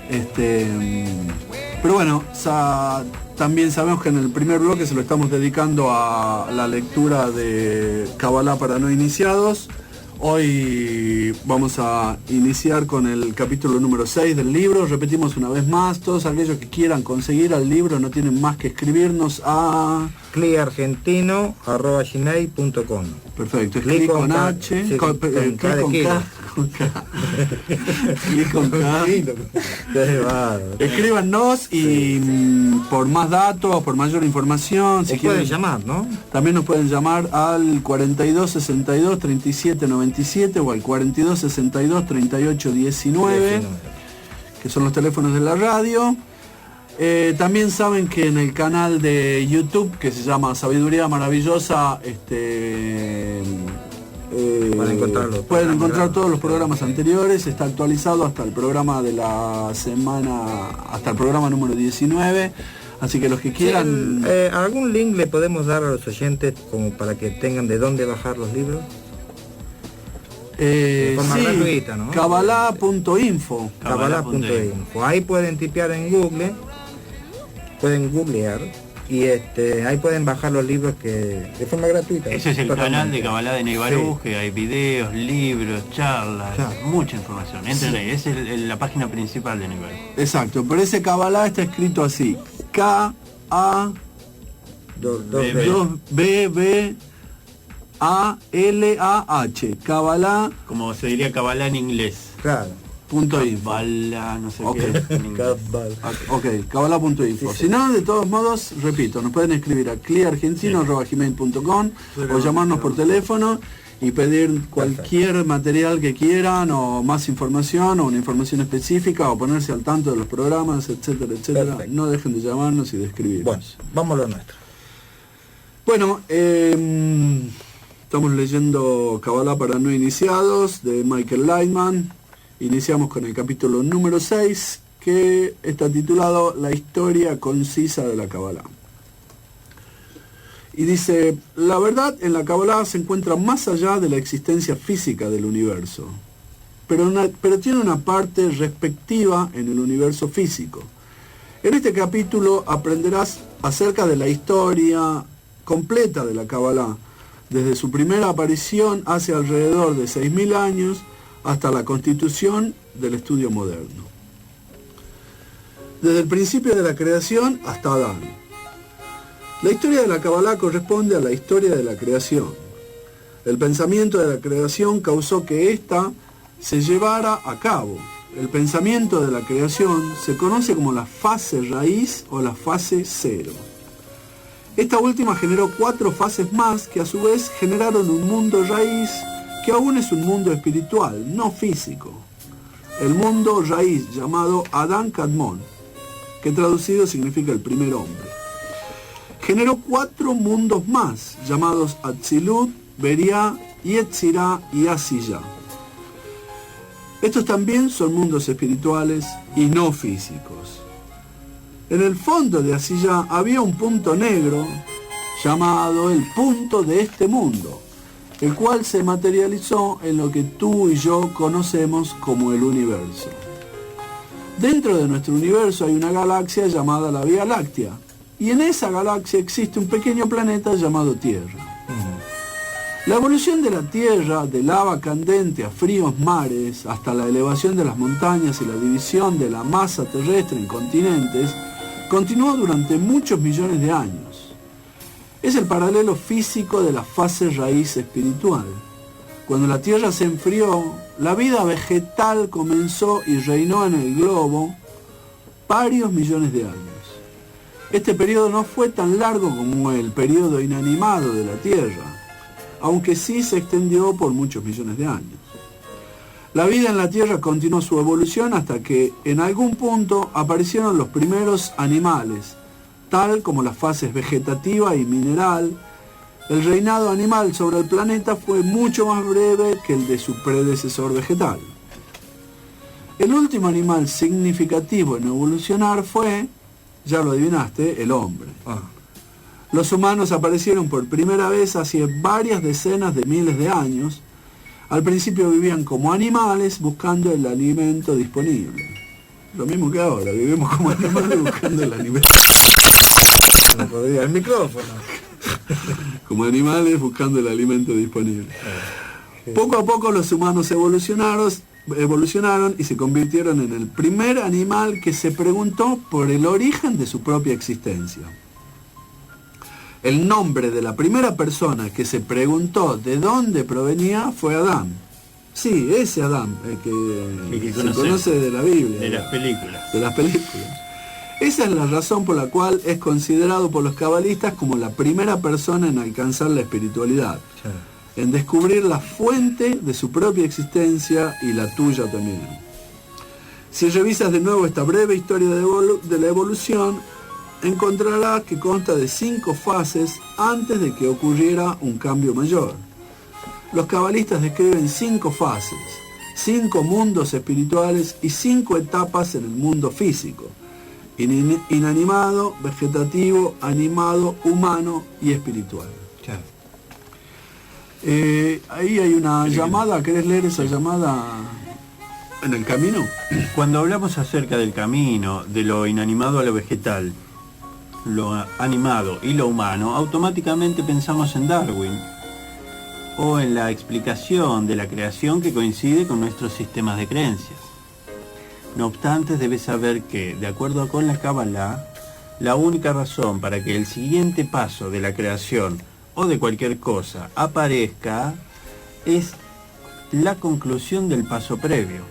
Pero bueno, también sabemos que en el primer bloque se lo estamos dedicando a la lectura de Kabbalah para no iniciados. Hoy vamos a iniciar con el capítulo número 6 del libro. Repetimos una vez más, todos aquellos que quieran conseguir al libro no tienen más que escribirnos a cliargentino@gmail.com. Perfecto, clic con H, sí, con K. Clic con K. Escríbanos y por más datos, por mayor información, si quieren llamar, ¿no? También nos pueden llamar al 42 62 37 97 o al 42 62 38 19, que son los teléfonos de la radio. También saben que en el canal de YouTube, que se llama Sabiduría Maravillosa, pueden encontrar todos los programas anteriores. Está actualizado hasta el programa de la semana, hasta el programa número 19. Así que los que quieran... ¿Algún link le podemos dar a los oyentes como para que tengan de dónde bajar los libros? De forma gratuita, ¿no? Kabbalah.info. Kabbalah.info. Ahí pueden tipear en Google, pueden googlear y ahí pueden bajar los libros que de forma gratuita. Ese es el canal de Kabbalah de Ney Baruch, que hay videos, libros, charlas, mucha información. Entren ahí, esa es la página principal de Ney Baruch. Exacto, pero ese Kabbalah está escrito así: K-A-B-B-A-L-A-H, Kabbalah, como se diría Kabbalah en inglés. Claro. Kabbalah, no sé qué. Ok, Kabbalah.info. Si no, de todos modos, repito, nos pueden escribir a cliargentino@gmail.com o llamarnos por teléfono y pedir cualquier material que quieran, o más información, o una información específica, o ponerse al tanto de los programas, etcétera, etcétera. Perfecto. No dejen de llamarnos y de escribirnos. Bueno, vamos a lo nuestro. Bueno, estamos leyendo Kabbalah para no iniciados de Michael Lightman. Iniciamos con el capítulo número 6, que está titulado La historia concisa de la Kabbalah. Y dice: la verdad en la Kabbalah se encuentra más allá de la existencia física del universo, pero tiene una parte respectiva en el universo físico. En este capítulo aprenderás acerca de la historia completa de la Kabbalah, desde su primera aparición hace alrededor de 6.000 años hasta la constitución del estudio moderno. Desde el principio de la creación hasta Adán. La historia de la Kabbalah corresponde a la historia de la creación. El pensamiento de la creación causó que ésta se llevara a cabo. El pensamiento de la creación se conoce como la fase raíz o la fase cero. Esta última generó 4 fases más que a su vez generaron un mundo raíz que aún es un mundo espiritual, no físico. El mundo raíz llamado Adán Kadmon, que traducido significa el primer hombre. Generó 4 mundos más, llamados Atzilut, Beriah, Yetzirah y Asiyah. Estos también son mundos espirituales y no físicos. En el fondo de Asiyah había un punto negro llamado el punto de este mundo, el cual se materializó en lo que tú y yo conocemos como el universo. Dentro de nuestro universo hay una galaxia llamada la Vía Láctea, y en esa galaxia existe un pequeño planeta llamado Tierra. La evolución de la Tierra, de lava candente a fríos mares, hasta la elevación de las montañas y la división de la masa terrestre en continentes, continuó durante muchos millones de años. Es el paralelo físico de la fase raíz espiritual. Cuando la Tierra se enfrió, la vida vegetal comenzó y reinó en el globo varios millones de años. Este periodo no fue tan largo como el periodo inanimado de la Tierra, aunque sí se extendió por muchos millones de años. La vida en la Tierra continuó su evolución hasta que en algún punto aparecieron los primeros animales, tal como las fases vegetativa y mineral. El reinado animal sobre el planeta fue mucho más breve que el de su predecesor vegetal. El último animal significativo en evolucionar fue, ya lo adivinaste, el hombre. Los humanos aparecieron por primera vez hace varias decenas de miles de años. Al principio vivían como animales buscando el alimento disponible. Lo mismo que ahora, vivimos como animales buscando el alimento. No podría el micrófono. Como animales buscando el alimento disponible. Poco a poco los humanos evolucionaron y se convirtieron en el primer animal que se preguntó por el origen de su propia existencia. El nombre de la primera persona que se preguntó de dónde provenía fue Adán. Sí, ese Adán, el que se conoce de la Biblia. De las películas. De las películas. Esa es la razón por la cual es considerado por los cabalistas como la primera persona en alcanzar la espiritualidad. Sí. En descubrir la fuente de su propia existencia y la tuya también. Si revisas de nuevo esta breve historia de la evolución, encontrarás que consta de 5 fases antes de que ocurriera un cambio mayor. Los cabalistas describen 5 fases, 5 mundos espirituales y 5 etapas en el mundo físico: inanimado, vegetativo, animado, humano y espiritual. Ahí hay una llamada, ¿querés leer esa llamada en el camino? Cuando hablamos acerca del camino, de lo inanimado a lo vegetal, lo animado y lo humano, automáticamente pensamos en Darwin o en la explicación de la creación que coincide con nuestros sistemas de creencias. No obstante, debes saber que, de acuerdo con la Kabbalah, la única razón para que el siguiente paso de la creación o de cualquier cosa aparezca es la conclusión del paso previo.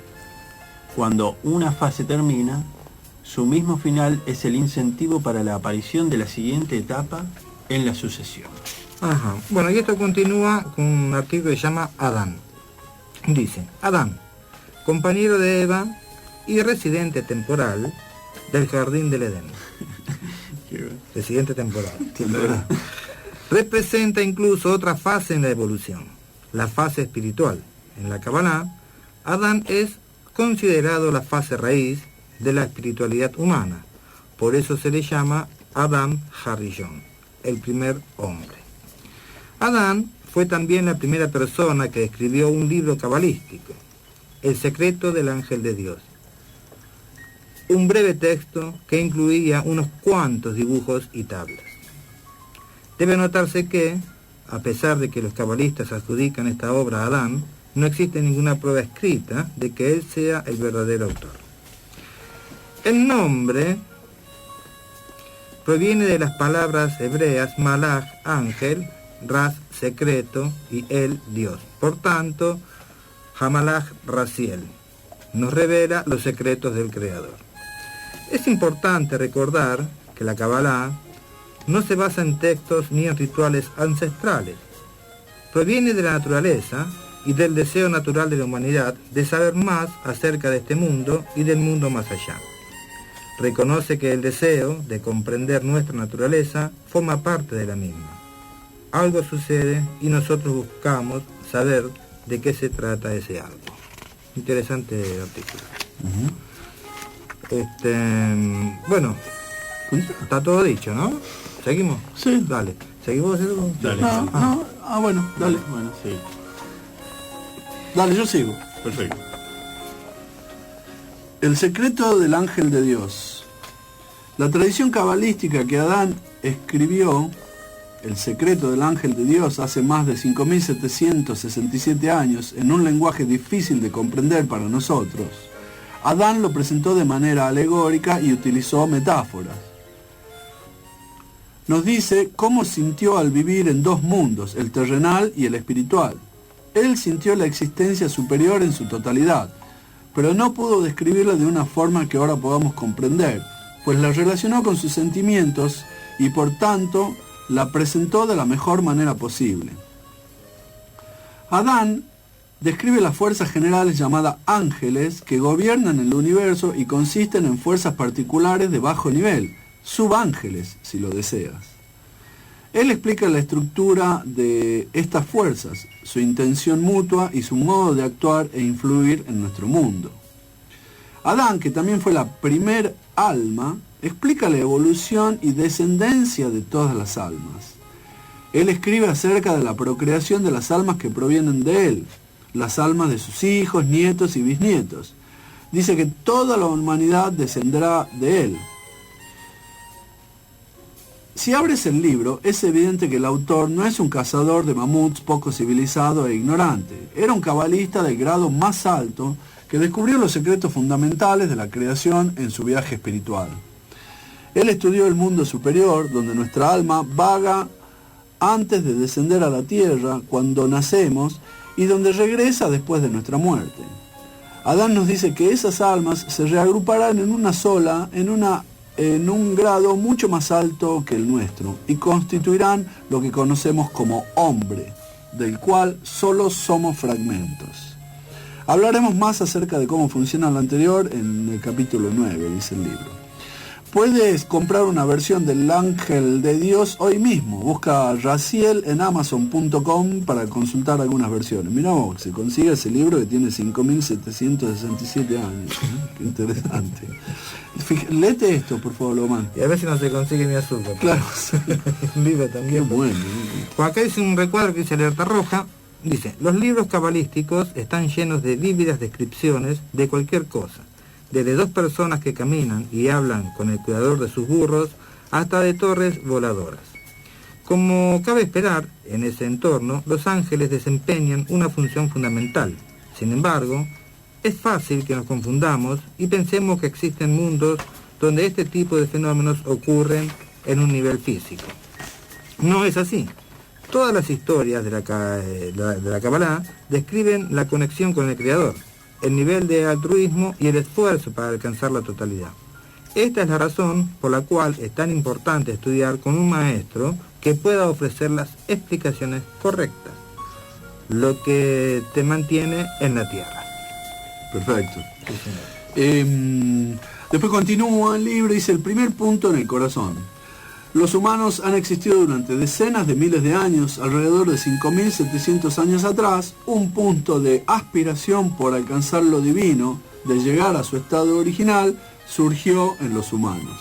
Cuando una fase termina, su mismo final es el incentivo para la aparición de la siguiente etapa en la sucesión. Ajá. Bueno, y esto continúa con un artículo que se llama Adán. Dice: Adán, compañero de Eva y residente temporal del jardín del Edén. Residente temporal. Representa incluso otra fase en la evolución, la fase espiritual. En la Kabbalah, Adán es considerado la fase raíz de la espiritualidad humana. Por eso se le llama Adam Harishon, el primer hombre. Adán fue también la primera persona que escribió un libro cabalístico, El secreto del ángel de Dios. Un breve texto que incluía unos cuantos dibujos y tablas. Debe notarse que, a pesar de que los cabalistas adjudican esta obra a Adán, no existe ninguna prueba escrita de que él sea el verdadero autor. El nombre proviene de las palabras hebreas malach, ángel, ras, secreto, y el, Dios. Por tanto, Hamalach Raziel nos revela los secretos del Creador. Es importante recordar que la Kabbalah no se basa en textos ni en rituales ancestrales. Proviene de la naturaleza y del deseo natural de la humanidad de saber más acerca de este mundo y del mundo más allá. Reconoce que el deseo de comprender nuestra naturaleza forma parte de la misma. Algo sucede y nosotros buscamos saber de qué se trata ese algo. Interesante artículo. Bueno, está todo dicho, ¿no? ¿Seguimos? Sí. Dale. ¿Seguimos? Dale. Bueno, dale. Bueno, sí. Dale, yo sigo. Perfecto. El secreto del ángel de Dios. La tradición cabalística que Adán escribió, El secreto del ángel de Dios, hace más de 5.767 años, en un lenguaje difícil de comprender para nosotros, Adán lo presentó de manera alegórica y utilizó metáforas. Nos dice cómo sintió al vivir en 2 mundos, el terrenal y el espiritual. Él sintió la existencia superior en su totalidad, pero no pudo describirla de una forma que ahora podamos comprender, pues la relacionó con sus sentimientos y por tanto la presentó de la mejor manera posible. Adán describe las fuerzas generales llamadas ángeles que gobiernan el universo y consisten en fuerzas particulares de bajo nivel, subángeles si lo deseas. Él explica la estructura de estas fuerzas, su intención mutua y su modo de actuar e influir en nuestro mundo. Adán, que también fue la primer alma, explica la evolución y descendencia de todas las almas. Él escribe acerca de la procreación de las almas que provienen de él, las almas de sus hijos, nietos y bisnietos. dice que toda la humanidad descenderá de él. Si abres el libro, es evidente que el autor no es un cazador de mamuts poco civilizado e ignorante. Era un cabalista del grado más alto que descubrió los secretos fundamentales de la creación en su viaje espiritual. Él estudió el mundo superior, donde nuestra alma vaga antes de descender a la tierra, cuando nacemos, y donde regresa después de nuestra muerte. Adán nos dice que esas almas se reagruparán en una sola, en un grado mucho más alto que el nuestro, y constituirán lo que conocemos como hombre, del cual solo somos fragmentos. Hablaremos más acerca de cómo funciona lo anterior en el capítulo 9, dice el libro. Puedes comprar una versión del Ángel de Dios hoy mismo. Busca Raziel en Amazon.com para consultar algunas versiones. Mirá vos, se consigue ese libro que tiene 5.767 años. Qué interesante. Léete esto, por favor, Lomán. Y a ver si no se consigue mi azúcar. Claro. Vive también. Qué bueno. Pues acá dice un recuadro que dice alerta roja. Dice, los libros cabalísticos están llenos de vívidas descripciones de cualquier cosa. Desde dos personas que caminan y hablan con el cuidador de sus burros, hasta de torres voladoras. Como cabe esperar, en ese entorno, los ángeles desempeñan una función fundamental. Sin embargo, es fácil que nos confundamos y pensemos que existen mundos donde este tipo de fenómenos ocurren en un nivel físico. No es así. Todas las historias de la Kabbalah describen la conexión con el Creador, el nivel de altruismo y el esfuerzo para alcanzar la totalidad. Esta es la razón por la cual es tan importante estudiar con un maestro que pueda ofrecer las explicaciones correctas, lo que te mantiene en la tierra. Perfecto. Sí, señor. Después continúa el libro y dice el primer punto en el corazón. Los humanos han existido durante decenas de miles de años, alrededor de 5.700 años atrás. Un punto de aspiración por alcanzar lo divino, de llegar a su estado original, surgió en los humanos.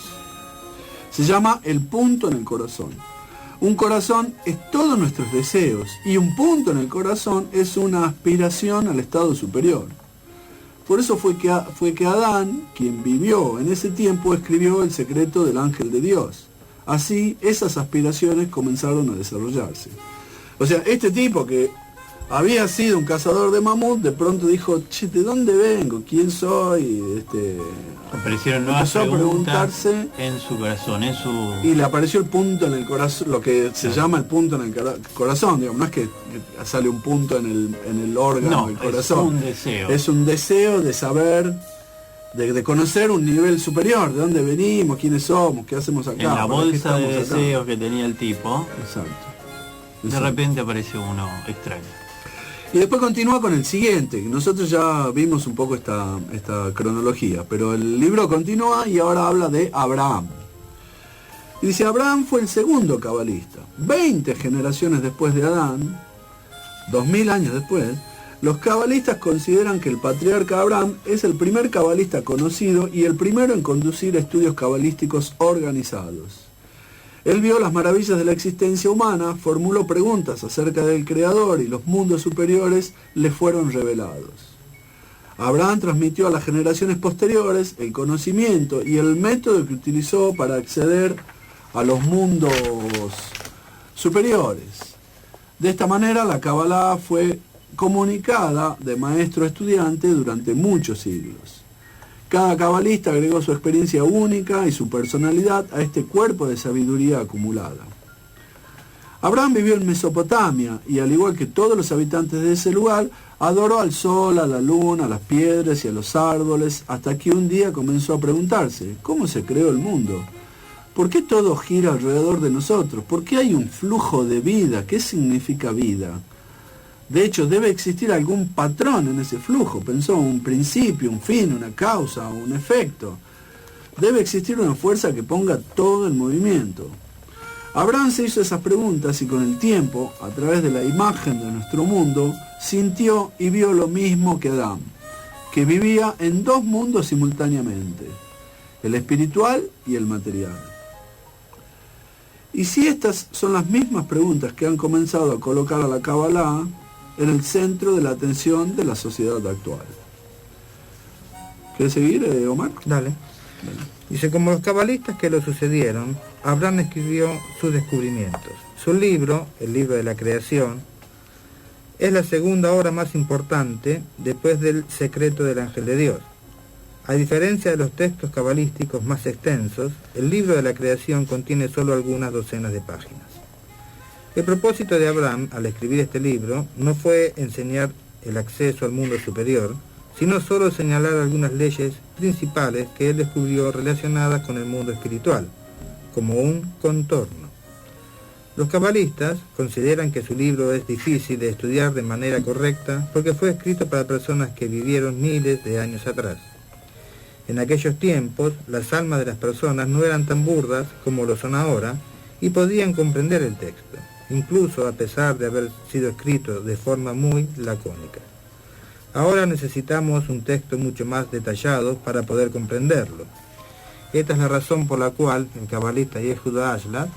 Se llama el punto en el corazón. Un corazón es todos nuestros deseos y un punto en el corazón es una aspiración al estado superior. Por eso fue que Adán, quien vivió en ese tiempo, escribió el secreto del ángel de Dios. Así, esas aspiraciones comenzaron a desarrollarse. O sea, este tipo que había sido un cazador de mamut, de pronto dijo, che, ¿de dónde vengo? ¿Quién soy? Aparecieron nuevas empezó a preguntas preguntarse en su corazón, en su... y le apareció el punto en el corazón, lo que se llama el punto en el corazón, digamos, no es que sale un punto en el órgano del corazón. Es un deseo. Es un deseo de saber, de conocer un nivel superior, de dónde venimos, quiénes somos, qué hacemos acá. En la bolsa de acá. deseos que tenía el tipo, Exacto. de repente aparece uno extraño. Y después continúa con el siguiente. Nosotros ya vimos un poco esta cronología, pero el libro continúa y ahora habla de Abraham. Y dice, Abraham fue el segundo cabalista. 20 generaciones después de Adán, 2000 años después, los cabalistas consideran que el patriarca Abraham es el primer cabalista conocido y el primero en conducir estudios cabalísticos organizados. Él vio las maravillas de la existencia humana, formuló preguntas acerca del Creador y los mundos superiores le fueron revelados. Abraham transmitió a las generaciones posteriores el conocimiento y el método que utilizó para acceder a los mundos superiores. De esta manera la Kabbalah fue comunicada de maestro a estudiante durante muchos siglos. Cada cabalista agregó su experiencia única y su personalidad a este cuerpo de sabiduría acumulada. Abraham vivió en Mesopotamia y, al igual que todos los habitantes de ese lugar, adoró al sol, a la luna, a las piedras y a los árboles, hasta que un día comenzó a preguntarse, ¿cómo se creó el mundo? ¿Por qué todo gira alrededor de nosotros? ¿Por qué hay un flujo de vida? ¿Qué significa vida? De hecho, debe existir algún patrón en ese flujo. Pensó, un principio, un fin, una causa, un efecto. Debe existir una fuerza que ponga todo en movimiento. Abraham se hizo esas preguntas y con el tiempo, a través de la imagen de nuestro mundo, sintió y vio lo mismo que Adán, que vivía en dos mundos simultáneamente, el espiritual y el material. Y si estas son las mismas preguntas que han comenzado a colocar a la Kabbalah en el centro de la atención de la sociedad actual. ¿Quieres seguir, Omar? Dale. Dice, como los cabalistas que lo sucedieron, Abraham escribió sus descubrimientos. Su libro, el libro de la creación, es la segunda obra más importante después del secreto del ángel de Dios. A diferencia de los textos cabalísticos más extensos, el libro de la creación contiene solo algunas docenas de páginas. El propósito de Abraham al escribir este libro no fue enseñar el acceso al mundo superior, sino solo señalar algunas leyes principales que él descubrió relacionadas con el mundo espiritual, como un contorno. Los cabalistas consideran que su libro es difícil de estudiar de manera correcta porque fue escrito para personas que vivieron miles de años atrás. En aquellos tiempos, las almas de las personas no eran tan burdas como lo son ahora y podían comprender el texto, incluso a pesar de haber sido escrito de forma muy lacónica. Ahora necesitamos un texto mucho más detallado para poder comprenderlo. Esta es la razón por la cual el cabalista Yehuda Ashlag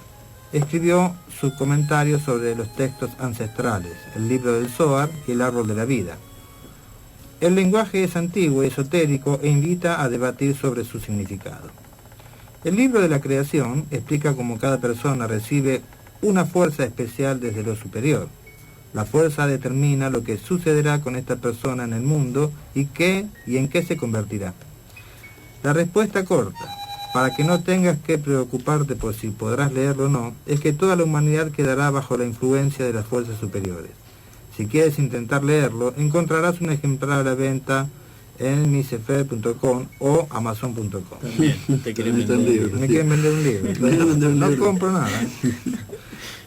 escribió su comentario sobre los textos ancestrales, el libro del Zohar y el árbol de la vida. El lenguaje es antiguo y esotérico e invita a debatir sobre su significado. El libro de la creación explica cómo cada persona recibe una fuerza especial desde lo superior. La fuerza determina lo que sucederá con esta persona en el mundo y en qué se convertirá. La respuesta corta, para que no tengas que preocuparte por si podrás leerlo o no, es que toda la humanidad quedará bajo la influencia de las fuerzas superiores. Si quieres intentar leerlo, encontrarás un ejemplar a la venta en misefer.com o amazon.com. También, te quieren vender un libro. Me quieren vender un libro. No compro nada.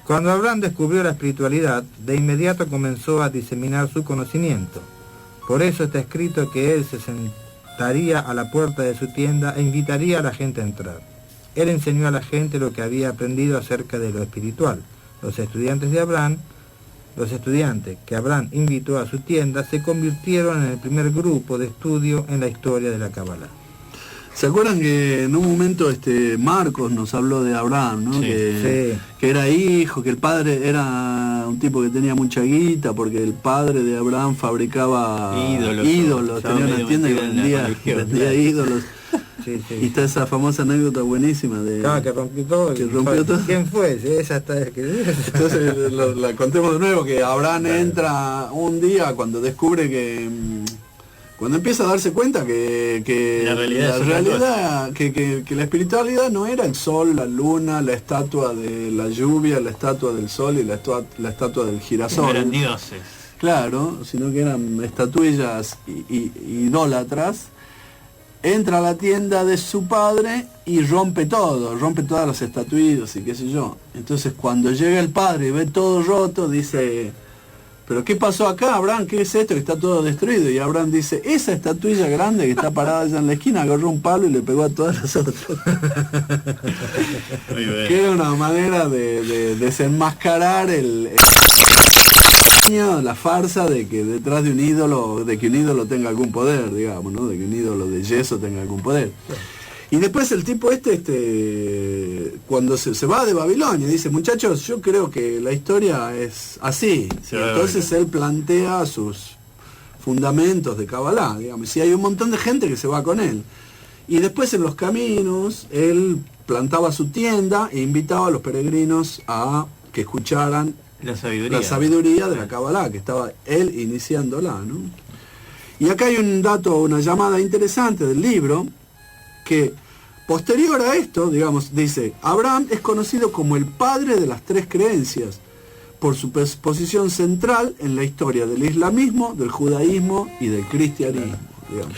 Cuando Abraham descubrió la espiritualidad, de inmediato comenzó a diseminar su conocimiento. Por eso está escrito que él se sentaría a la puerta de su tienda e invitaría a la gente a entrar. Él enseñó a la gente lo que había aprendido acerca de lo espiritual. Los estudiantes que Abraham invitó a su tienda se convirtieron en el primer grupo de estudio en la historia de la Kabbalah. ¿Se acuerdan que en un momento Marcos nos habló de Abraham, ¿no? Sí. Que era hijo, que el padre era un tipo que tenía mucha guita, porque el padre de Abraham fabricaba ídolos, tenía una tienda que vendía ídolos. Sí. Y está esa famosa anécdota buenísima de... Claro, que rompió todo. ¿Quién fue? Esa está... Entonces la contemos de nuevo, que Abraham entra un día cuando descubre que... Cuando empieza a darse cuenta que la realidad que la espiritualidad no era el sol, la luna, la estatua de la lluvia, la estatua del sol y la estatua del girasol. No eran dioses. Claro, sino que eran estatuillas idólatras. Entra a la tienda de su padre y rompe todas las estatuillas y qué sé yo. Entonces cuando llega el padre y ve todo roto, dice... ¿Pero qué pasó acá, Abraham? ¿Qué es esto que está todo destruido? Y Abraham dice, esa estatuilla grande que está parada allá en la esquina, agarró un palo y le pegó a todas las otras. Que era una manera de desenmascarar la farsa de que detrás de un ídolo tenga algún poder, digamos, ¿no? De que un ídolo de yeso tenga algún poder. Y después el tipo cuando se va de Babilonia, dice, muchachos, yo creo que la historia es así. Sí, entonces él plantea sus fundamentos de Kabbalah, digamos, y hay un montón de gente que se va con él. Y después en los caminos, él plantaba su tienda e invitaba a los peregrinos a que escucharan la sabiduría de la Kabbalah, que estaba él iniciándola, ¿no? Y acá hay un dato, una llamada interesante del libro, que posterior a esto, digamos, dice, Abraham es conocido como el padre de las tres creencias, por su posición central en la historia del islamismo, del judaísmo y del cristianismo, digamos.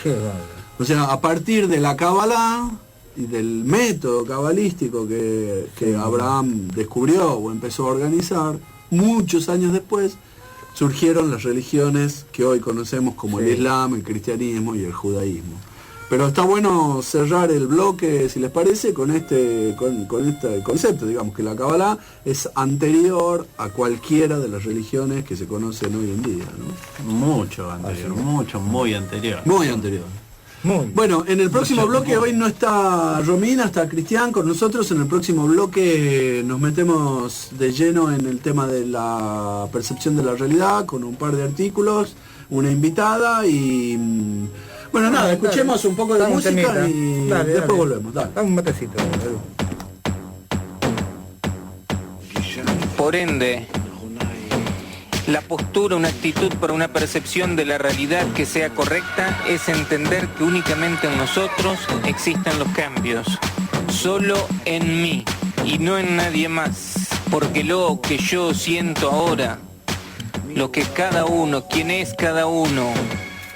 O sea, a partir de la Kabbalah y del método cabalístico que Abraham descubrió o empezó a organizar, muchos años después surgieron las religiones que hoy conocemos como el Islam, el cristianismo y el judaísmo. Pero está bueno cerrar el bloque, si les parece, con este concepto, digamos, que la Kabbalah es anterior a cualquiera de las religiones que se conocen hoy en día, ¿no? Mucho anterior, muy anterior. Muy anterior. Bueno, en el próximo bloque hoy no está Romina, está Cristian con nosotros. En el próximo bloque nos metemos de lleno en el tema de la percepción de la realidad, con un par de artículos, una invitada y... Bueno, nada, Dale, escuchemos un poco de dame un música temita. y Dale, después dale. volvemos. Dale. Dame un matecito, Edu. Por ende, la postura, una actitud para una percepción de la realidad que sea correcta es entender que únicamente en nosotros existen los cambios, solo en mí y no en nadie más, porque lo que yo siento ahora, lo que cada uno, quién es cada uno,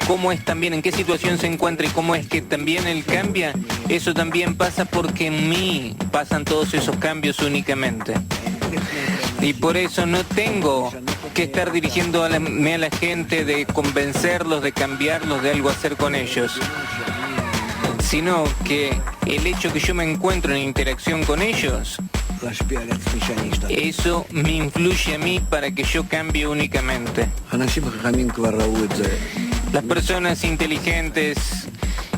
cómo es también, en qué situación se encuentra y cómo es que también él cambia, eso también pasa porque en mí pasan todos esos cambios únicamente. Y por eso no tengo que estar dirigiéndome a la gente de convencerlos, de cambiarlos, de algo hacer con ellos, sino que el hecho que yo me encuentro en interacción con ellos, eso me influye a mí para que yo cambie únicamente. Las personas inteligentes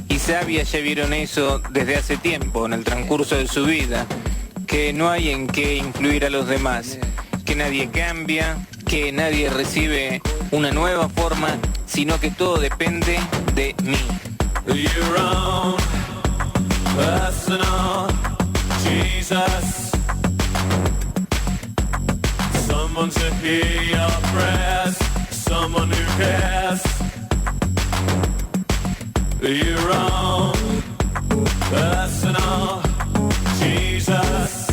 y sabias ya vieron eso desde hace tiempo, en el transcurso de su vida, que no hay en qué influir a los demás, que nadie cambia, que nadie recibe una nueva forma, sino que todo depende de mí. Your own personal Jesus, someone to hear your prayers, someone who cares. Your own personal Jesus,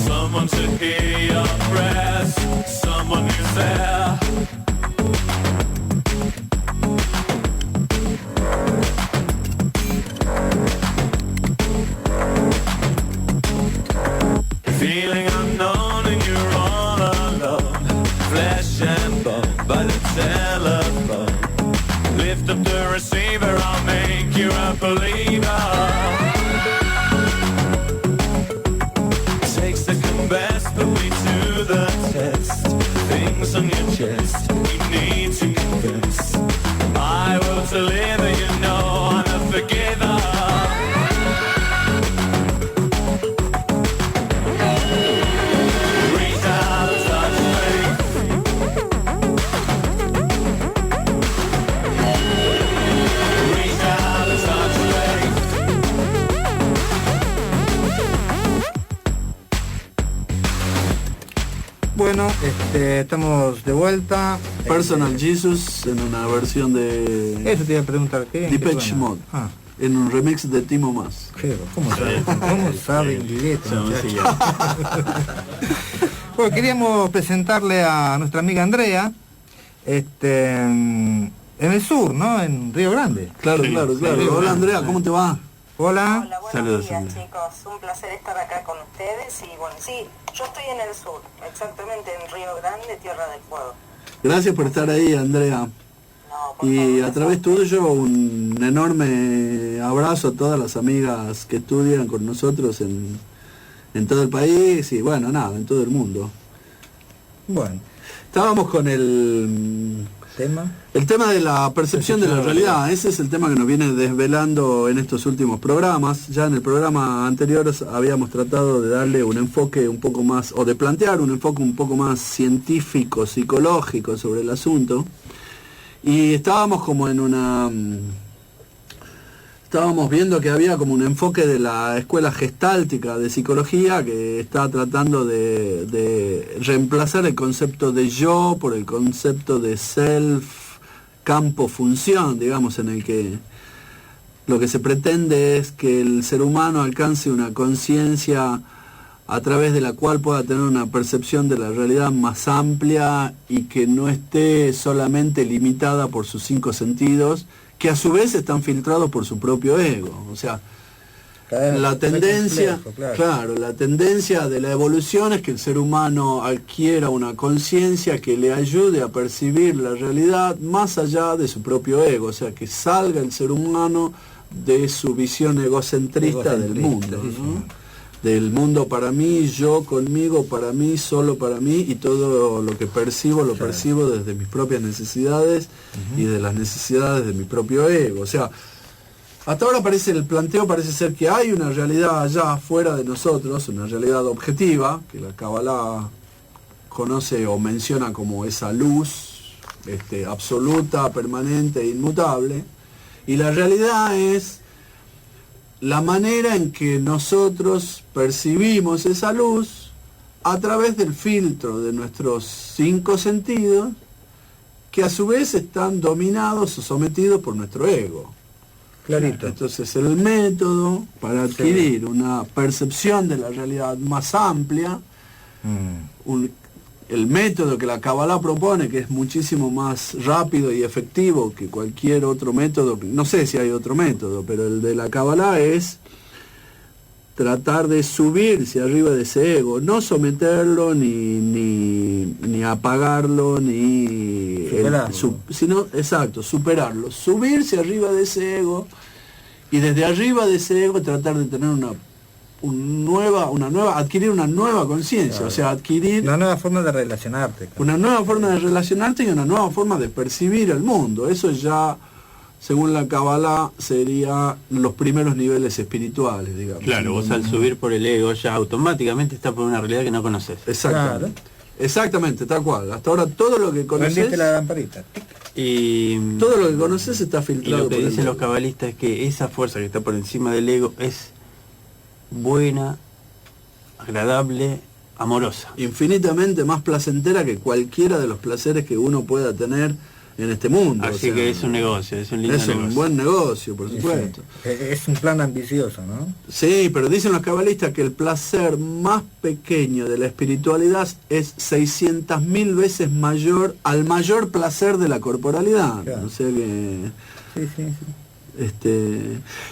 someone to hear your prayers, someone who's there. Feeling unknown and you're all alone, flesh and bone by the telephone. Lift up the receiver, I'll make you a believer. Take second best, put me to the test. Things on your chest, you need to confess. I will deliver, you know I'm a forgiver. Reach out, touch me. Reach out, touch me. Bueno, estamos de vuelta. Personal Jesus en una versión de Eso te iba a preguntar, ¿qué? Depeche ¿Qué suena? Mode, Ah, en un remix de Timo Más. ¿cómo sabe? ¿Cómo sabe inglés, Esa muchacho? música. Bueno, queríamos presentarle a nuestra amiga Andrea, en el sur, ¿no? En Río Grande. Claro, Sí, claro, sí, claro. sí. Hola Andrea, ¿cómo te va? Hola. Hola, buenos Saludos, días, Andrea. chicos. Un placer estar acá con ustedes. Y bueno, sí, yo estoy en el sur, exactamente en Río Grande, Tierra del Fuego. Gracias por estar ahí, Andrea. No, por Y favor, a través tuyo un enorme abrazo a todas las amigas que estudian con nosotros en todo el país y bueno, nada, en todo el mundo. Bueno, Estábamos con el tema. tema de la percepción de la realidad. Ese es el tema que nos viene desvelando en estos últimos programas. Ya en el programa anterior habíamos tratado de darle un enfoque un poco más, o de plantear un enfoque un poco más científico, psicológico sobre el asunto. Y estábamos como en una... Estábamos viendo que había como un enfoque de la escuela gestáltica de psicología que está tratando de reemplazar el concepto de yo por el concepto de self, campo, función, digamos, en el que lo que se pretende es que el ser humano alcance una conciencia a través de la cual pueda tener una percepción de la realidad más amplia y que no esté solamente limitada por sus 5 sentidos, que a su vez están filtrados por su propio ego. O sea, la tendencia, claro, la tendencia de la evolución es que el ser humano adquiera una conciencia que le ayude a percibir la realidad más allá de su propio ego, o sea, que salga el ser humano de su visión egocentrista del mundo, sí, ¿no? señor. Del mundo para mí, yo conmigo, para mí, solo para mí, y todo lo que percibo, lo percibo desde mis propias necesidades y de las necesidades de mi propio ego. O sea, hasta ahora el planteo parece ser que hay una realidad allá fuera de nosotros, una realidad objetiva, que la Kabbalah conoce o menciona como esa luz absoluta, permanente e inmutable, y la realidad es la manera en que nosotros percibimos esa luz a través del filtro de nuestros 5 sentidos, que a su vez están dominados o sometidos por nuestro ego. Clarito. Entonces el método para adquirir una percepción de la realidad más amplia, el método que la Kabbalah propone, que es muchísimo más rápido y efectivo que cualquier otro método, no sé si hay otro método, pero el de la Kabbalah es tratar de subirse arriba de ese ego, no someterlo, ni apagarlo, ni sino, exacto, superarlo, subirse arriba de ese ego, y desde arriba de ese ego tratar de tener adquirir una nueva conciencia, claro. O sea, adquirir una nueva forma de relacionarte. Claro. Una nueva forma de relacionarte y una nueva forma de percibir el mundo. Eso ya, según la Kabbalah, sería los primeros niveles espirituales, digamos. Claro, vos al subir por el ego ya automáticamente estás por una realidad que no conoces. Exactamente. Claro. Exactamente, tal cual. Hasta ahora todo lo que conoces... Prendiste la lamparita. Y todo lo que conoces está y filtrado. lo que dicen los cabalistas es que esa fuerza que está por encima del ego es buena, agradable, amorosa. Infinitamente más placentera que cualquiera de los placeres que uno pueda tener en este mundo. Así que es un negocio, es un lindo negocio. Es un buen negocio, por supuesto. Sí. Es un plan ambicioso, ¿no? Sí, pero dicen los cabalistas que el placer más pequeño de la espiritualidad es 600.000 veces mayor al mayor placer de la corporalidad. Claro. O sea que... Sí.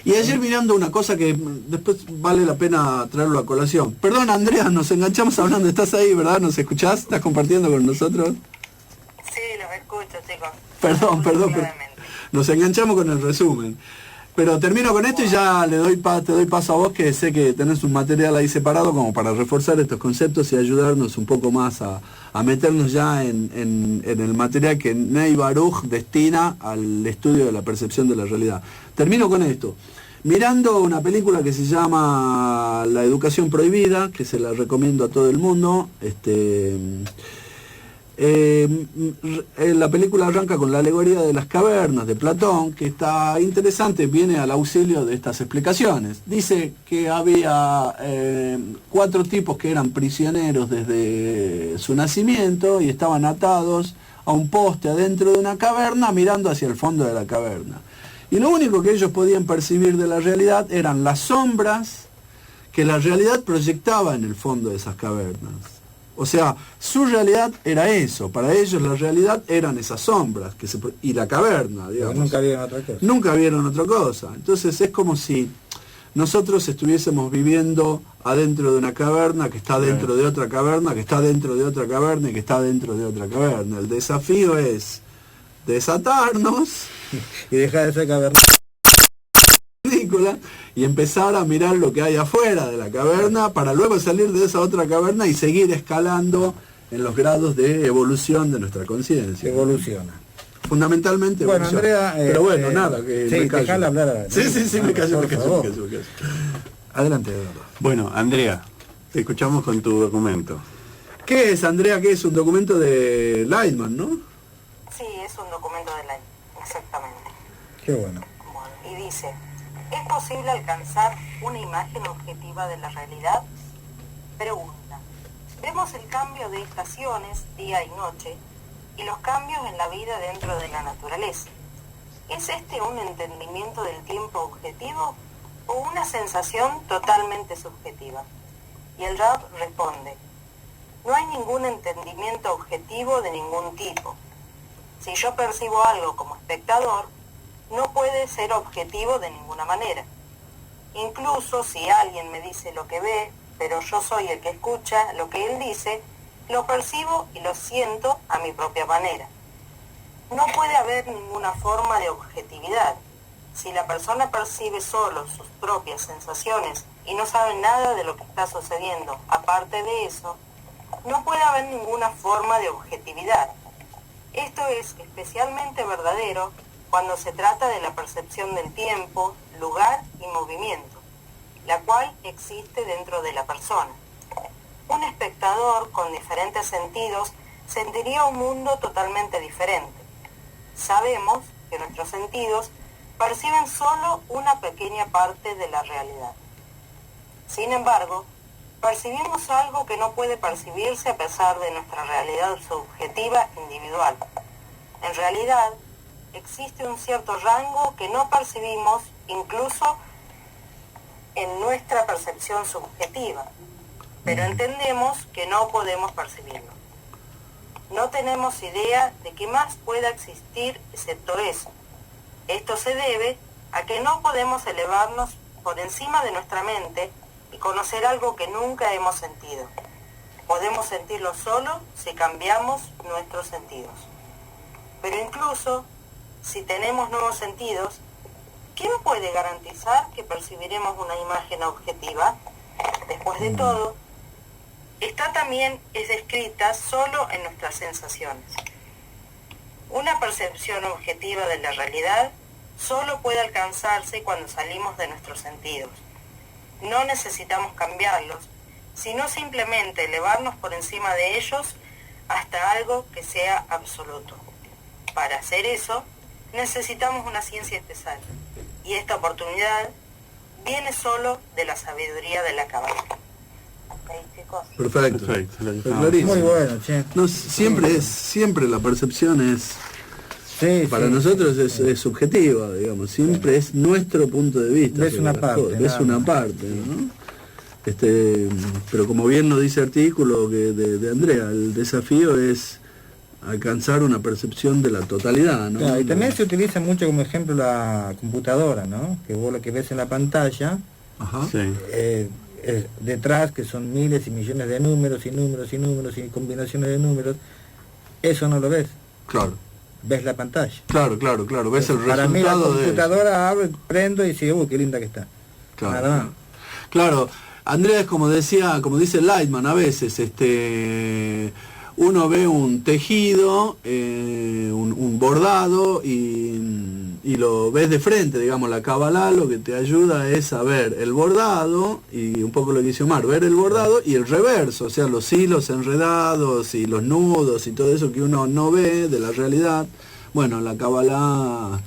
Y ayer mirando una cosa que después vale la pena traerlo a colación. Perdón, Andrea, nos enganchamos hablando. Estás ahí, ¿verdad? ¿Nos escuchás? ¿Estás compartiendo con nosotros? Sí, los escucho, chicos. Perdón, pero Claramente. nos enganchamos con el resumen. Pero termino con esto y ya te doy paso a vos, que sé que tenés un material ahí separado como para reforzar estos conceptos y ayudarnos un poco más a meternos ya en el material que Ney Baruch destina al estudio de la percepción de la realidad. Termino con esto. Mirando una película que se llama La educación prohibida, que se la recomiendo a todo el mundo, la película arranca con la alegoría de las cavernas de Platón, que está interesante, viene al auxilio de estas explicaciones. Dice que había 4 tipos que eran prisioneros desde su nacimiento y estaban atados a un poste adentro de una caverna mirando hacia el fondo de la caverna. Y lo único que ellos podían percibir de la realidad eran las sombras que la realidad proyectaba en el fondo de esas cavernas. O sea, su realidad era eso. Para ellos la realidad eran esas sombras y la caverna, digamos. Pero nunca vieron otra cosa. Nunca vieron otra cosa. Entonces es como si nosotros estuviésemos viviendo adentro de una caverna que está dentro de otra caverna, que está dentro de otra caverna y que está dentro de otra caverna. El desafío es desatarnos y dejar de ser caverna y empezar a mirar lo que hay afuera de la caverna para luego salir de esa otra caverna y seguir escalando en los grados de evolución de nuestra conciencia. Evoluciona. Fundamentalmente bueno, evoluciona. Andrea, pero bueno, nada, que sí, me callo. dejala hablar. Sí, me callo. Adelante, Eduardo. Bueno, Andrea, te escuchamos con tu documento. ¿Qué es, Andrea? ¿Qué es? Un documento de Lightman, ¿no? Sí, es un documento de Lightman, exactamente. Qué bueno. Bueno, y dice... ¿Es posible alcanzar una imagen objetiva de la realidad? Pregunta. Vemos el cambio de estaciones, día y noche, y los cambios en la vida dentro de la naturaleza. ¿Es este un entendimiento del tiempo objetivo o una sensación totalmente subjetiva? Y el Rab responde, no hay ningún entendimiento objetivo de ningún tipo. Si yo percibo algo como espectador, no puede ser objetivo de ninguna manera. Incluso si alguien me dice lo que ve, pero yo soy el que escucha lo que él dice, lo percibo y lo siento a mi propia manera. No puede haber ninguna forma de objetividad. Si la persona percibe solo sus propias sensaciones y no sabe nada de lo que está sucediendo, aparte de eso, no puede haber ninguna forma de objetividad. Esto es especialmente verdadero cuando se trata de la percepción del tiempo, lugar y movimiento, la cual existe dentro de la persona. Un espectador con diferentes sentidos sentiría un mundo totalmente diferente. Sabemos que nuestros sentidos perciben solo una pequeña parte de la realidad. Sin embargo, percibimos algo que no puede percibirse a pesar de nuestra realidad subjetiva individual. En realidad, existe un cierto rango que no percibimos incluso en nuestra percepción subjetiva, pero entendemos que no podemos percibirlo. No tenemos idea de qué más pueda existir excepto eso. Esto se debe a que no podemos elevarnos por encima de nuestra mente y conocer algo que nunca hemos sentido. Podemos sentirlo solo si cambiamos nuestros sentidos. Pero incluso si tenemos nuevos sentidos, ¿quién puede garantizar que percibiremos una imagen objetiva? Después de todo, esta también es descrita solo en nuestras sensaciones. Una percepción objetiva de la realidad solo puede alcanzarse cuando salimos de nuestros sentidos. No necesitamos cambiarlos, sino simplemente elevarnos por encima de ellos hasta algo que sea absoluto. Para hacer eso, necesitamos una ciencia especial, y esta oportunidad viene solo de la sabiduría de la Cábala. ¿Ok, chicos? Perfecto. Perfecto. Clarísimo. Muy bueno, che. No, siempre la percepción es, Sí, para sí. nosotros es subjetiva, digamos, siempre es nuestro punto de vista. Ves sobre una las parte, cosas, ves nada una más. parte, ¿no? Pero como bien nos dice el artículo de Andrea, el desafío es alcanzar una percepción de la totalidad, ¿no? Claro, y también se utiliza mucho como ejemplo la computadora, ¿no? Que vos lo que ves en la pantalla, Ajá. Sí. detrás, que son miles y millones de números y números y números y combinaciones de números, eso no lo ves, Claro, ves la pantalla. claro. Ves el Para mí la resultado de eso. computadora abro, prendo y digo, uy, qué linda que está. Claro, Nada más. claro. Andrea es como dice Lightman a veces, uno ve un tejido, un bordado y lo ves de frente, digamos. La Kabbalah lo que te ayuda es a ver el bordado y un poco lo que dice Omar, ver el bordado y el reverso, o sea, los hilos enredados y los nudos y todo eso que uno no ve de la realidad. Bueno, la Kabbalah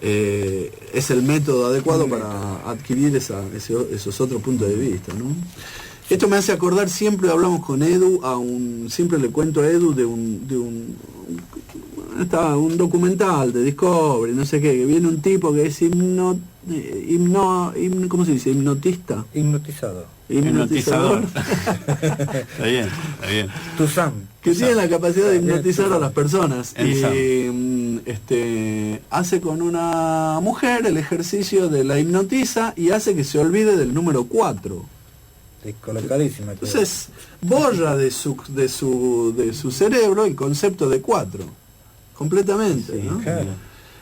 es el método adecuado para adquirir esos otros puntos de vista, ¿no? Esto me hace acordar, siempre hablamos con Edu, siempre le cuento a Edu de un documental de Discovery, no sé qué, que viene un tipo que es ¿cómo se dice? Hipnotista. Hipnotizado. Hipnotizador. Está bien. Tuzán. Que tiene la capacidad de hipnotizar a las personas. El Y hace con una mujer el ejercicio de la hipnotiza y hace que se olvide del número 4. Descolocadísima. Entonces borra de su cerebro el concepto de 4 completamente, Sí, ¿no? claro.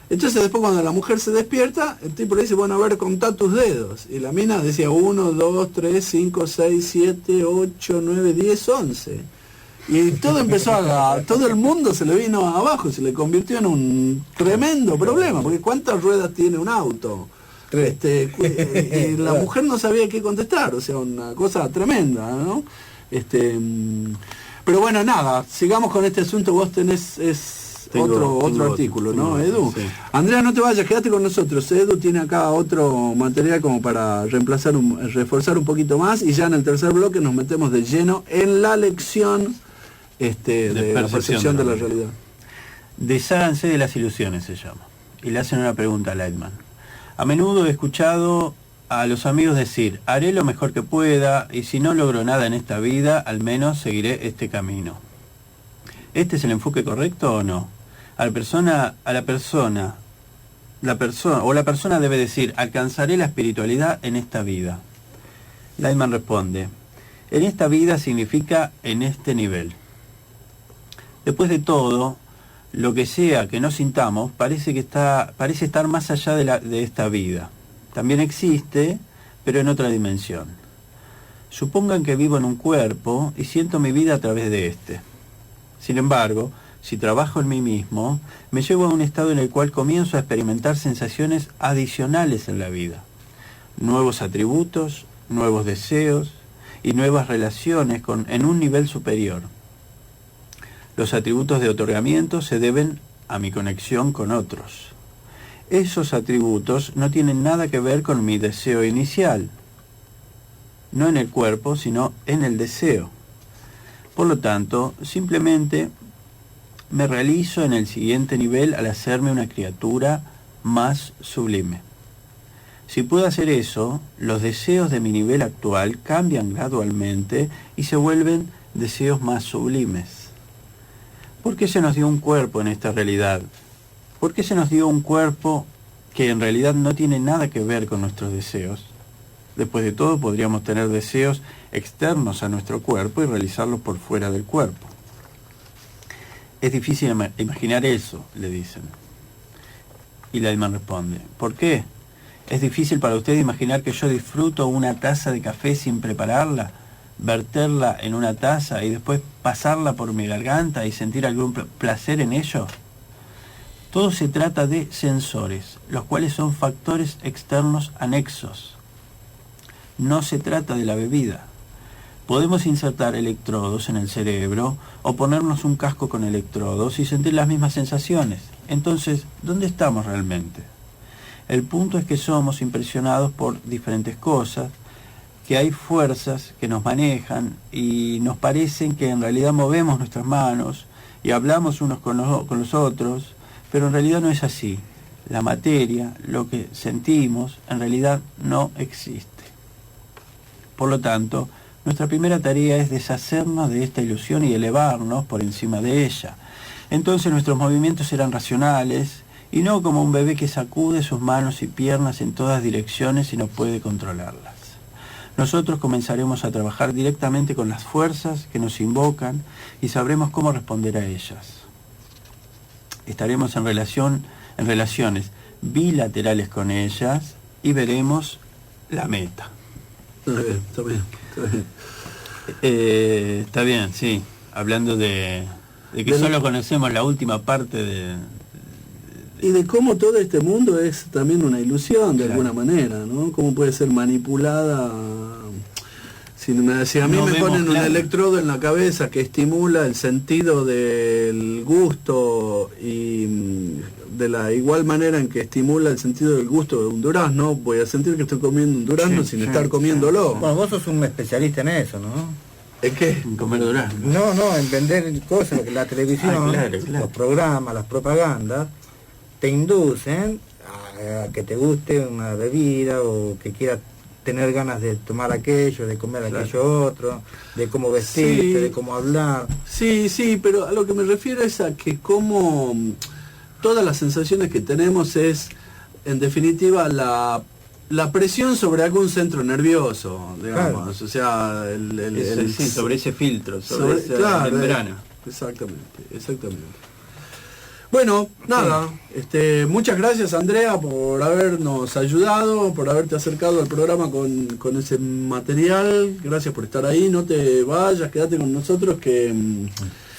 Entonces después cuando la mujer se despierta, el tipo le dice, bueno, a ver, contá tus dedos. Y la mina decía 1, 2, 3, 5, 6, 7, 8, 9, 10, 11. Y todo todo el mundo se le vino abajo, se le convirtió en un tremendo problema, porque ¿cuántas ruedas tiene un auto? Y la mujer no sabía qué contestar, o sea, una cosa tremenda, ¿no? Pero bueno, nada, sigamos con este asunto. Vos tenés otro artículo, ¿no, Edu? Sí. Andrea, no te vayas, quédate con nosotros. Edu tiene acá otro material como para reforzar un poquito más, y ya en el tercer bloque nos metemos de lleno en la lección de la percepción de la realidad. Desháganse de las ilusiones, se llama. Y le hacen una pregunta a Lightman. A menudo he escuchado a los amigos decir, haré lo mejor que pueda, y si no logro nada en esta vida, al menos seguiré este camino. ¿Este es el enfoque correcto o no? La persona debe decir, alcanzaré la espiritualidad en esta vida. Lightman responde, en esta vida significa en este nivel. Después de todo, lo que sea que no sintamos parece estar más allá de esta vida. También existe, pero en otra dimensión. Supongan que vivo en un cuerpo y siento mi vida a través de este. Sin embargo, si trabajo en mí mismo, me llevo a un estado en el cual comienzo a experimentar sensaciones adicionales en la vida. Nuevos atributos, nuevos deseos y nuevas relaciones en un nivel superior. Los atributos de otorgamiento se deben a mi conexión con otros. Esos atributos no tienen nada que ver con mi deseo inicial, no en el cuerpo, sino en el deseo. Por lo tanto, simplemente me realizo en el siguiente nivel al hacerme una criatura más sublime. Si puedo hacer eso, los deseos de mi nivel actual cambian gradualmente y se vuelven deseos más sublimes. ¿Por qué se nos dio un cuerpo en esta realidad? ¿Por qué se nos dio un cuerpo que en realidad no tiene nada que ver con nuestros deseos? Después de todo, podríamos tener deseos externos a nuestro cuerpo y realizarlos por fuera del cuerpo. Es difícil imaginar eso, le dicen. Y Leitman responde, ¿por qué? ¿Es difícil para usted imaginar que yo disfruto una taza de café sin prepararla, verterla en una taza y después pasarla por mi garganta y sentir algún placer en ello? Todo se trata de sensores, los cuales son factores externos anexos. No se trata de la bebida. Podemos insertar electrodos en el cerebro o ponernos un casco con electrodos y sentir las mismas sensaciones. Entonces, ¿dónde estamos realmente? El punto es que somos impresionados por diferentes cosas, que hay fuerzas que nos manejan y nos parecen que en realidad movemos nuestras manos y hablamos unos con los otros, pero en realidad no es así. La materia, lo que sentimos, en realidad no existe. Por lo tanto, nuestra primera tarea es deshacernos de esta ilusión y elevarnos por encima de ella. Entonces nuestros movimientos serán racionales y no como un bebé que sacude sus manos y piernas en todas direcciones y no puede controlarlas. Nosotros comenzaremos a trabajar directamente con las fuerzas que nos invocan y sabremos cómo responder a ellas. Estaremos en relaciones bilaterales con ellas y veremos la meta. Está bien. Está bien, sí. Hablando de que solo conocemos la última parte de... Y de cómo todo este mundo es también una ilusión, de Claro. alguna manera, ¿no? Cómo puede ser manipulada. Si a mí No me vemos ponen un claro. electrodo en la cabeza que estimula el sentido del gusto y de la igual manera en que estimula el sentido del gusto de un durazno, voy a sentir que estoy comiendo un durazno Sí, sin sí, estar comiéndolo. Bueno, vos sos un especialista en eso, ¿no? ¿Es qué? Comer durazno. No, en vender cosas, la televisión, Claro. los programas, las propagandas, te inducen a que te guste una bebida o que quieras tener ganas de tomar aquello, de comer aquello otro, de cómo vestirte, Sí. de cómo hablar. Sí, pero a lo que me refiero es a que como todas las sensaciones que tenemos es, en definitiva, la presión sobre algún centro nervioso, digamos, o sea, Sí, sobre ese filtro, sobre- esa claro, membrana. Exactamente. Bueno, nada, muchas gracias Andrea por habernos ayudado, por haberte acercado al programa con ese material, gracias por estar ahí, no te vayas, quédate con nosotros que...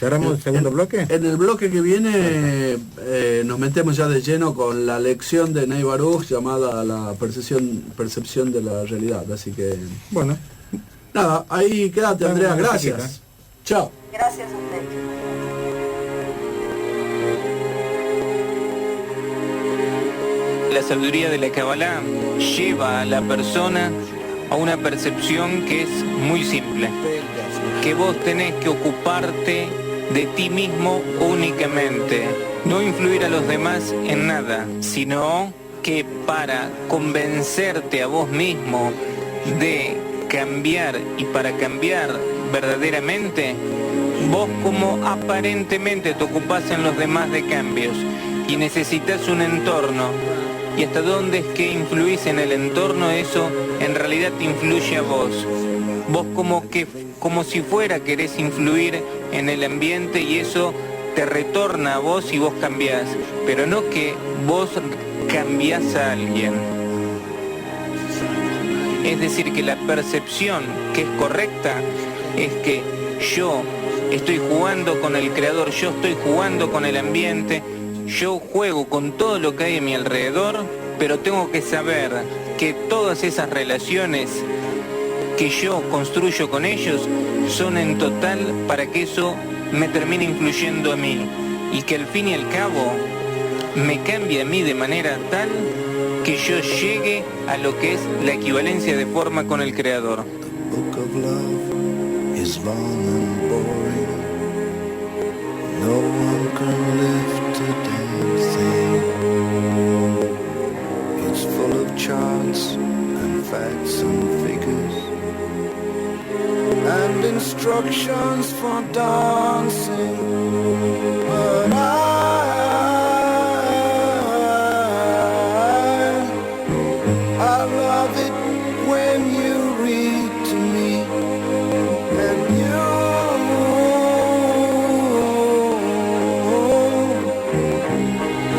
¿Cerramos el segundo bloque? En el bloque que viene nos metemos ya de lleno con la lección de Ney Baruch llamada la percepción de la realidad, así que... Bueno, Nada, ahí quédate Andrea, Bueno, gracias. musiquita. Chao. Gracias a ustedes. La sabiduría de la Kabbalah lleva a la persona a una percepción que es muy simple, que vos tenés que ocuparte de ti mismo únicamente, no influir a los demás en nada, sino que para convencerte a vos mismo de cambiar y para cambiar verdaderamente, vos como aparentemente te ocupás en los demás de cambios y necesitas un entorno, y hasta dónde es que influís en el entorno, eso en realidad te influye a vos. Vos como si fuera querés influir en el ambiente y eso te retorna a vos y vos cambiás, pero no que vos cambiás a alguien. Es decir, que la percepción que es correcta es que yo estoy jugando con el creador, yo estoy jugando con el ambiente, yo juego con todo lo que hay a mi alrededor, pero tengo que saber que todas esas relaciones que yo construyo con ellos son en total para que eso me termine influyendo a mí. y que al fin y al cabo me cambie a mí de manera tal que yo llegue a lo que es la equivalencia de forma con el Creador. Book of love is long and boring. No one can lift a damn thing. It's full of charts and facts and figures and instructions for dancing. But I love it when you read to me, and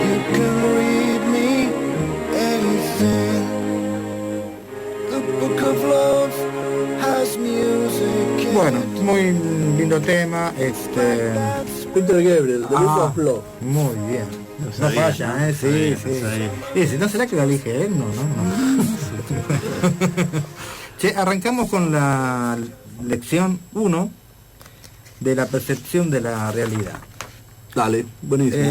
you can read me anything. The book of love has music in Bueno, it. muy lindo tema, Peter Gabriel, The Book of Love. Muy bien. No sabía, falla, ¿no? Sí, Sabía, sí. sabía. Y si no, ¿será que la elige él? No. Che, arrancamos con la lección 1 de la percepción de la realidad. Dale, buenísimo.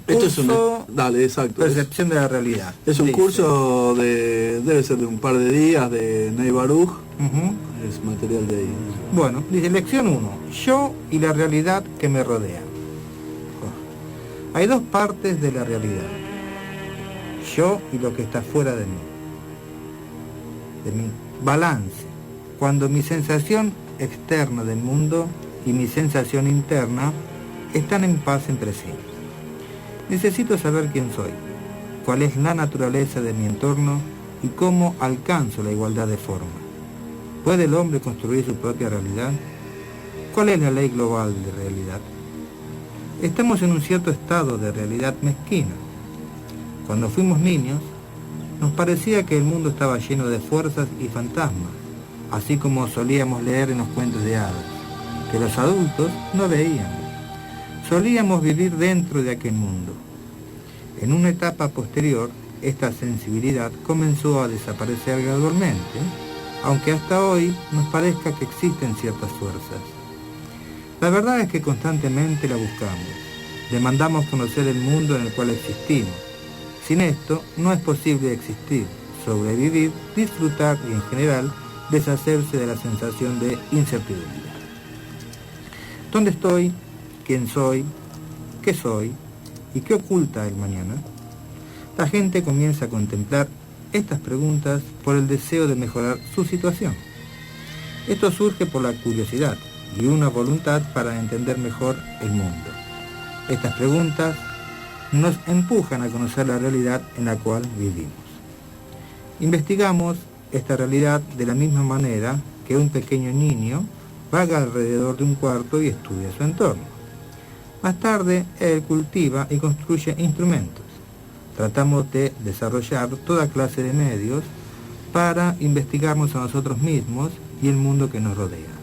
Esto es Curso, Dale, exacto. percepción de la realidad. Es un Dice. curso debe ser de un par de días, de Ney Baruch. Ujú. Es material de ahí. Bueno, dice lección 1. Yo y la realidad que me rodea. Hay dos partes de la realidad. Yo y lo que está fuera de mí. Balance. Cuando mi sensación externa del mundo y mi sensación interna están en paz entre sí. Necesito saber quién soy, cuál es la naturaleza de mi entorno y cómo alcanzo la igualdad de forma. ¿Puede el hombre construir su propia realidad? ¿Cuál es la ley global de realidad? Estamos en un cierto estado de realidad mezquina. Cuando fuimos niños, nos parecía que el mundo estaba lleno de fuerzas y fantasmas, así como solíamos leer en los cuentos de hadas, que los adultos no veían. Solíamos vivir dentro de aquel mundo. En una etapa posterior, esta sensibilidad comenzó a desaparecer gradualmente, aunque hasta hoy nos parezca que existen ciertas fuerzas. La verdad es que constantemente la buscamos. Demandamos conocer el mundo en el cual existimos. Sin esto, no es posible existir, sobrevivir, disfrutar y, en general, deshacerse de la sensación de incertidumbre. ¿Dónde estoy? ¿Quién soy? ¿Qué soy? ¿Y qué oculta el mañana? La gente comienza a contemplar estas preguntas por el deseo de mejorar su situación. Esto surge por la curiosidad y una voluntad para entender mejor el mundo. Estas preguntas nos empujan a conocer la realidad en la cual vivimos. Investigamos esta realidad de la misma manera que un pequeño niño vaga alrededor de un cuarto y estudia su entorno. Más tarde, él cultiva y construye instrumentos. Tratamos de desarrollar toda clase de medios para investigarnos a nosotros mismos y el mundo que nos rodea.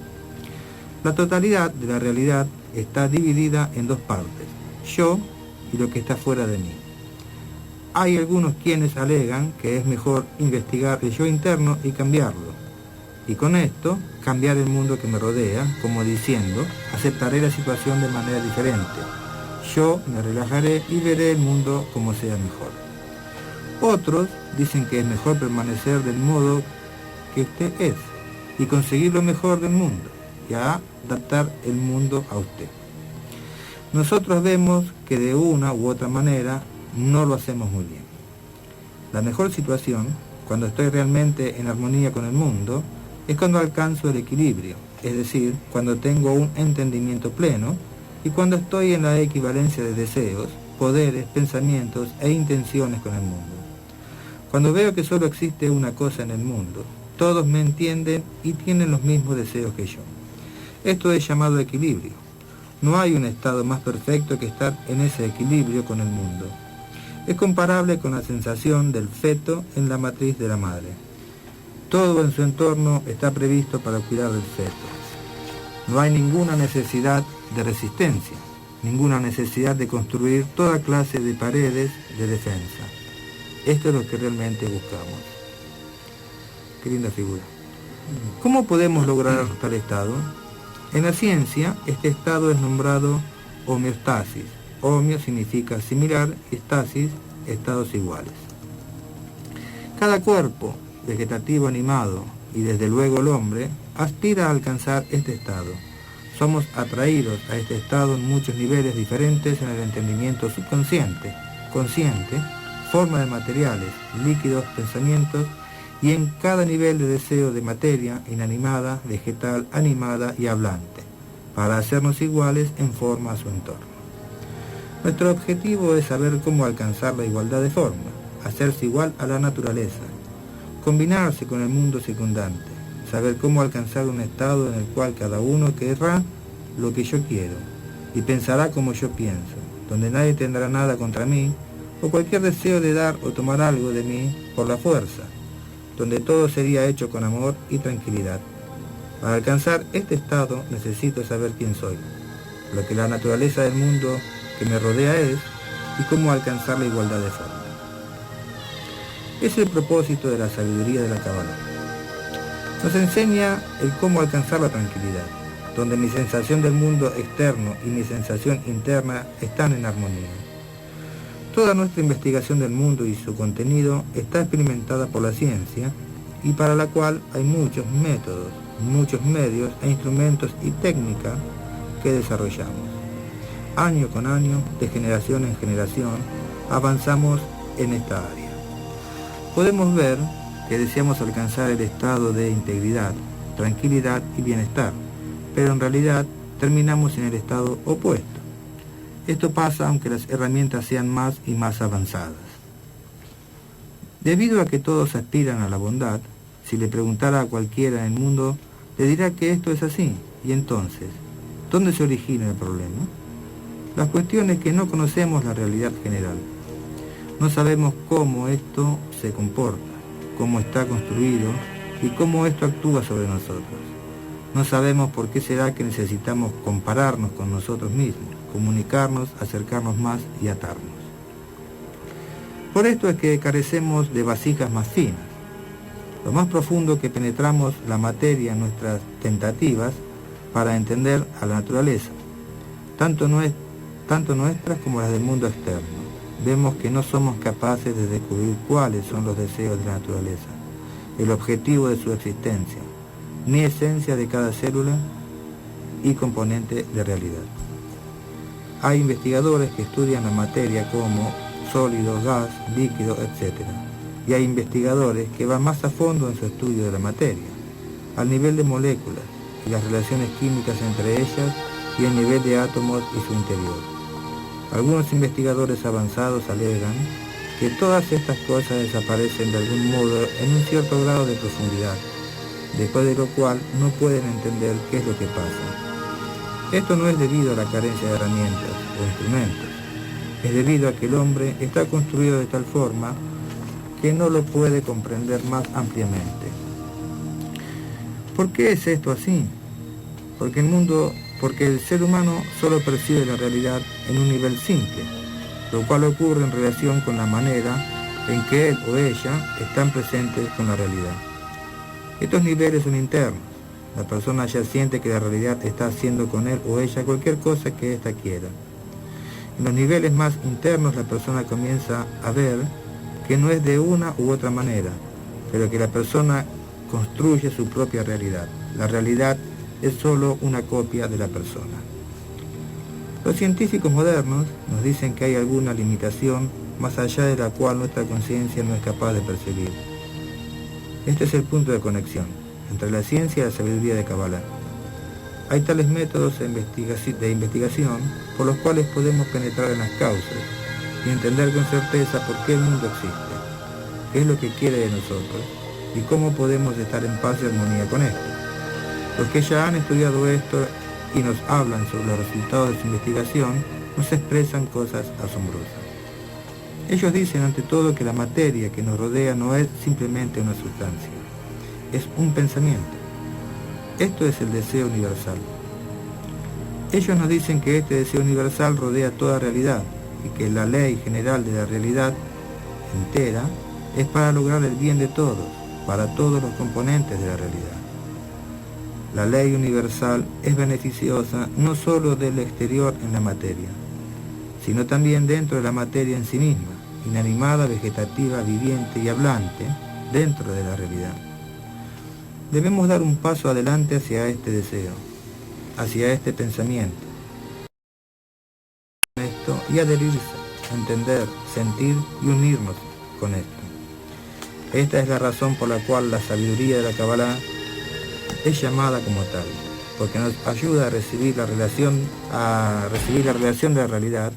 La totalidad de la realidad está dividida en dos partes, yo y lo que está fuera de mí. Hay algunos quienes alegan que es mejor investigar el yo interno y cambiarlo, y con esto cambiar el mundo que me rodea, como diciendo, aceptaré la situación de manera diferente. Yo me relajaré y veré el mundo como sea mejor. Otros dicen que es mejor permanecer del modo que usted es y conseguir lo mejor del mundo y adaptar el mundo a usted. Nosotros vemos que de una u otra manera no lo hacemos muy bien. La mejor situación, cuando estoy realmente en armonía con el mundo, es cuando alcanzo el equilibrio, es decir, cuando tengo un entendimiento pleno y cuando estoy en la equivalencia de deseos, poderes, pensamientos e intenciones con el mundo. Cuando veo que solo existe una cosa en el mundo, todos me entienden y tienen los mismos deseos que yo. Esto es llamado equilibrio. No hay un estado más perfecto que estar en ese equilibrio con el mundo. Es comparable con la sensación del feto en la matriz de la madre. Todo en su entorno está previsto para cuidar del feto. No hay ninguna necesidad de resistencia, ninguna necesidad de construir toda clase de paredes de defensa. Esto es lo que realmente buscamos. Qué linda figura. ¿Cómo podemos lograr tal estado? En la ciencia, este estado es nombrado homeostasis. Homeo significa similar y stasis, estados iguales. Cada cuerpo, vegetativo, animado y desde luego el hombre, aspira a alcanzar este estado. Somos atraídos a este estado en muchos niveles diferentes en el entendimiento subconsciente, consciente, forma de materiales, líquidos, pensamientos, y en cada nivel de deseo de materia inanimada, vegetal, animada y hablante, para hacernos iguales en forma a su entorno. Nuestro objetivo es saber cómo alcanzar la igualdad de forma, hacerse igual a la naturaleza, combinarse con el mundo circundante, saber cómo alcanzar un estado en el cual cada uno querrá lo que yo quiero y pensará como yo pienso, donde nadie tendrá nada contra mí o cualquier deseo de dar o tomar algo de mí por la fuerza, donde todo sería hecho con amor y tranquilidad. Para alcanzar este estado necesito saber quién soy, lo que la naturaleza del mundo que me rodea es y cómo alcanzar la igualdad de forma. Es el propósito de la sabiduría de la Kabbalah. Nos enseña el cómo alcanzar la tranquilidad, donde mi sensación del mundo externo y mi sensación interna están en armonía. Toda nuestra investigación del mundo y su contenido está experimentada por la ciencia y para la cual hay muchos métodos, muchos medios e instrumentos y técnicas que desarrollamos. Año con año, de generación en generación, avanzamos en esta área. Podemos ver que deseamos alcanzar el estado de integridad, tranquilidad y bienestar, pero en realidad terminamos en el estado opuesto. Esto pasa aunque las herramientas sean más y más avanzadas. Debido a que todos aspiran a la bondad, si le preguntara a cualquiera en el mundo, le dirá que esto es así. Y entonces, ¿dónde se origina el problema? La cuestión es que no conocemos la realidad general. No sabemos cómo esto se comporta, cómo está construido y cómo esto actúa sobre nosotros. No sabemos por qué será que necesitamos compararnos con nosotros mismos, comunicarnos, acercarnos más y atarnos. Por esto es que carecemos de vasijas más finas. Lo más profundo que penetramos la materia en nuestras tentativas para entender a la naturaleza, tanto nuestras como las del mundo externo. Vemos que no somos capaces de descubrir cuáles son los deseos de la naturaleza, el objetivo de su existencia, ni esencia de cada célula y componente de realidad. Hay investigadores que estudian la materia como sólido, gas, líquido, etc. Y hay investigadores que van más a fondo en su estudio de la materia, al nivel de moléculas y las relaciones químicas entre ellas y el nivel de átomos y su interior. Algunos investigadores avanzados alegan que todas estas cosas desaparecen de algún modo en un cierto grado de profundidad, después de lo cual no pueden entender qué es lo que pasa. Esto no es debido a la carencia de herramientas o instrumentos, es debido a que el hombre está construido de tal forma que no lo puede comprender más ampliamente. ¿Por qué es esto así? Porque el ser humano solo percibe la realidad en un nivel simple, lo cual ocurre en relación con la manera en que él o ella están presentes con la realidad. Estos niveles son internos. La persona ya siente que la realidad está haciendo con él o ella cualquier cosa que ésta quiera. En los niveles más internos la persona comienza a ver que no es de una u otra manera, pero que la persona construye su propia realidad. La realidad es solo una copia de la persona. Los científicos modernos nos dicen que hay alguna limitación más allá de la cual nuestra conciencia no es capaz de percibir. Este es el punto de conexión entre la ciencia y la sabiduría de Kabbalah. Hay tales métodos de investigación por los cuales podemos penetrar en las causas y entender con certeza por qué el mundo existe, qué es lo que quiere de nosotros y cómo podemos estar en paz y armonía con esto. Los que ya han estudiado esto y nos hablan sobre los resultados de su investigación, nos expresan cosas asombrosas. Ellos dicen ante todo que la materia que nos rodea no es simplemente una sustancia, es un pensamiento. Esto es el deseo universal. Ellos nos dicen que este deseo universal rodea toda realidad y que la ley general de la realidad entera es para lograr el bien de todos, para todos los componentes de la realidad. La ley universal es beneficiosa no solo del exterior en la materia, sino también dentro de la materia en sí misma, inanimada, vegetativa, viviente y hablante, dentro de la realidad. Debemos dar un paso adelante hacia este deseo, hacia este pensamiento, esto y adherirse, entender, sentir y unirnos con esto. Esta es la razón por la cual la sabiduría de la Kabbalah es llamada como tal, porque nos ayuda a recibir la relación de la realidad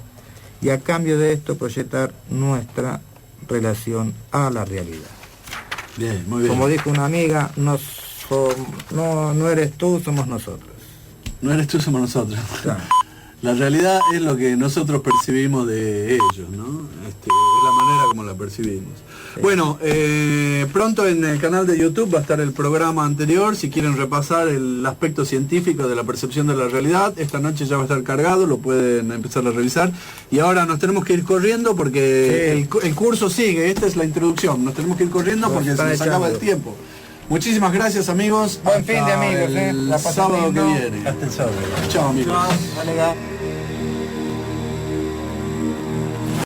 y a cambio de esto proyectar nuestra relación a la realidad. Bien, muy bien. Como dijo una amiga, no eres tú, somos nosotros. No eres tú, somos nosotros. Claro. La realidad es lo que nosotros percibimos de ellos, ¿no? Es la manera como la percibimos. Sí. Bueno, pronto en el canal de YouTube va a estar el programa anterior, si quieren repasar el aspecto científico de la percepción de la realidad. Esta noche ya va a estar cargado, lo pueden empezar a revisar. Y ahora nos tenemos que ir corriendo porque el curso sigue, esta es la introducción. Nos tenemos que ir corriendo porque se nos acaba el tiempo. Muchísimas gracias, amigos. Buen fin de amigos, el sábado que viene. Hasta el sábado. Chao, amigos. Chao,